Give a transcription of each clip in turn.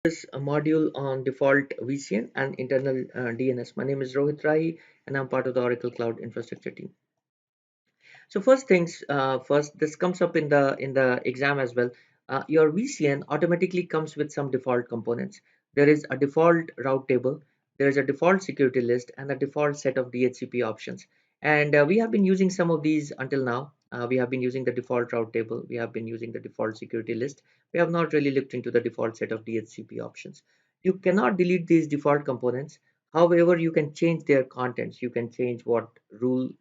This a module on default VCN and internal DNS. My name is Rohit Rai and I'm part of the Oracle Cloud Infrastructure team. So first things first, this comes up in the exam as well. Your VCN automatically comes with some default components. There is a default route table, there is a default security list, and a default set of DHCP options. And we have been using some of these until now. We have been using the default route table. We have been using the default security list. We have not really looked into the default set of DHCP options. You cannot delete these default components. However, you can change their contents. You can change what rules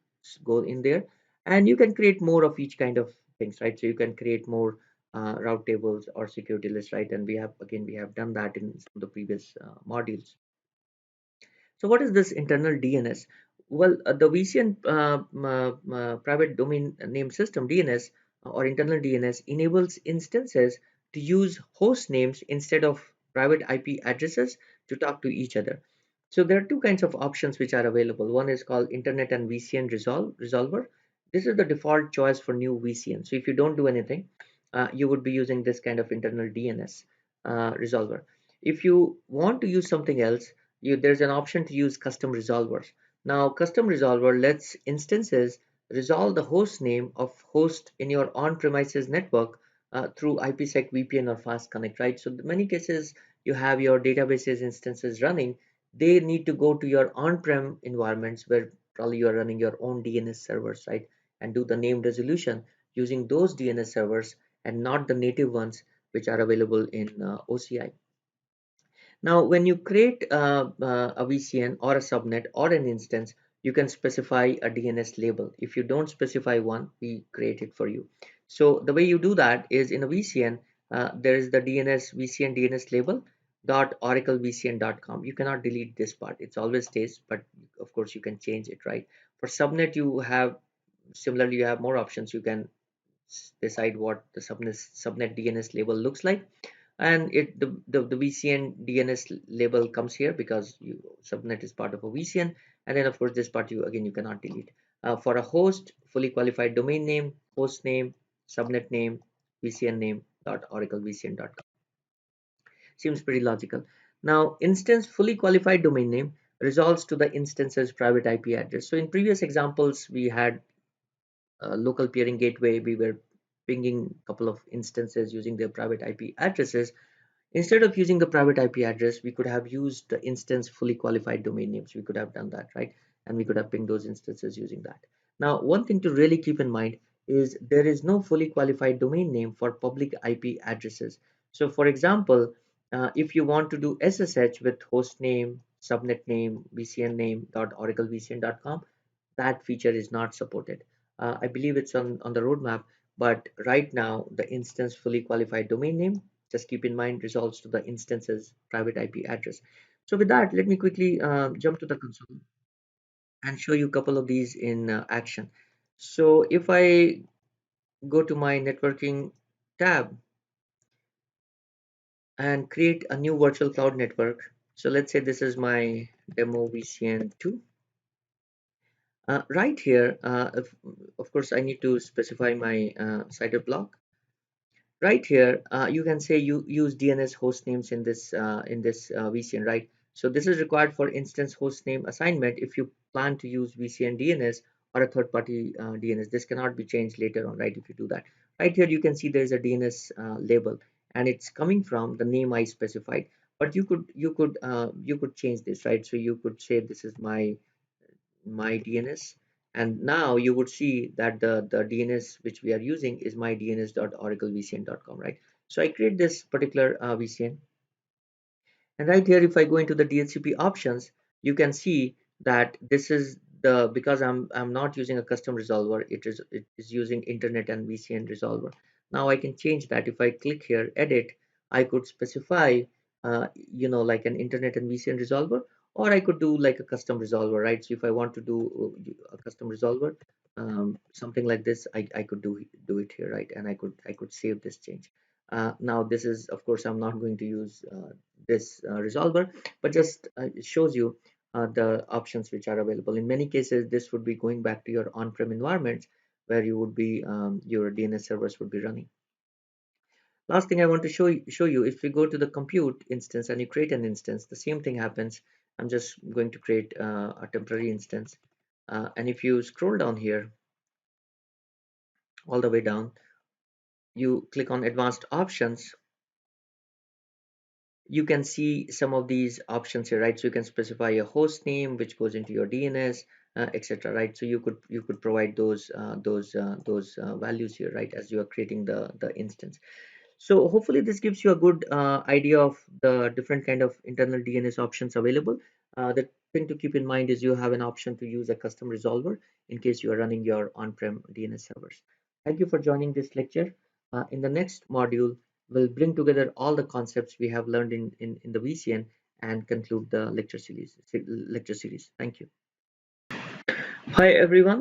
go in there, and you can create more of each kind of things, right? So you can create more route tables or security lists, right? And we have done that in some of the previous modules. So what is this internal DNS? Well, the VCN private domain name system DNS or internal DNS enables instances to use host names instead of private IP addresses to talk to each other. So there are two kinds of options which are available. One is called Internet and VCN Resolver. This is the default choice for new VCN. So if you don't do anything, you would be using this kind of internal DNS resolver. If you want to use something else, there's an option to use custom resolvers. Now, custom resolver lets instances resolve the host name of host in your on-premises network through IPsec VPN or fast connect, right? So in many cases, you have your databases instances running. They need to go to your on-prem environments where probably you are running your own DNS servers, right? And do the name resolution using those DNS servers and not the native ones which are available in OCI. Now, when you create a VCN or a subnet or an instance, you can specify a DNS label. If you don't specify one, we create it for you. So the way you do that is in a VCN, there is the DNS VCN DNS label dot oraclevcn.com. You cannot delete this part. It's always stays, but of course you can change it, right? For subnet, you have similarly you have more options. You can decide what the subnet DNS label looks like, and the VCN DNS label comes here because subnet is part of a VCN, and then of course this part you cannot delete. For a host, fully qualified domain name, host name, subnet name, VCN name dot oraclevcn.com. Seems pretty logical. Now, instance fully qualified domain name resolves to the instance's private IP address. So in previous examples, we had local peering gateway. We were pinging a couple of instances using their private IP addresses. Instead of using the private IP address, we could have used the instance fully qualified domain names. We could have done that, right? And we could have pinged those instances using that. Now, one thing to really keep in mind is there is no fully qualified domain name for public IP addresses. So for example, if you want to do SSH with host name, subnet name, VCN name dot oraclevcn.com, that feature is not supported. I believe it's on the roadmap, but right now the instance fully qualified domain name, just keep in mind, resolves to the instance's private IP address. So with that, let me quickly jump to the console and show you a couple of these in action. So if I go to my networking tab and create a new virtual cloud network, so let's say this is my demo VCN2. Right here, of course, I need to specify my CIDR block. Right here, you can say you use DNS host names in this VCN, right? So this is required for instance host name assignment if you plan to use VCN DNS or a third-party DNS. This cannot be changed later on, right? If you do that, right here you can see there is a DNS label, and it's coming from the name I specified. But you could change this, right? So you could say this is my DNS, and now you would see that the DNS which we are using is my dns.oraclevcn.com, right? So I create this particular VCN, and right here if I go into the DHCP options, you can see that this is the because I'm not using a custom resolver, it is using internet and VCN resolver. Now I can change that. If I click here edit, I could specify like an internet and VCN resolver, or I could do like a custom resolver, right? So if I want to do a custom resolver, something like this, I could do it here, right? And I could save this change. Now this is, of course, I'm not going to use this resolver, but just it shows you the options which are available. In many cases, this would be going back to your on-prem environments where you would be your DNS servers would be running. Last thing I want to show you, if we go to the compute instance and you create an instance, the same thing happens. I'm just going to create a temporary instance. And if you scroll down here, all the way down, you click on advanced options, you can see some of these options here, right? So you can specify a host name which goes into your DNS, etc., right? So you could provide those values here, right, as you are creating the instance. So hopefully this gives you a good idea of the different kind of internal DNS options available. The thing to keep in mind is you have an option to use a custom resolver in case you are running your on-prem DNS servers. Thank you for joining this lecture. In the next module, we'll bring together all the concepts we have learned in the VCN and conclude the lecture series. Thank you. Hi everyone.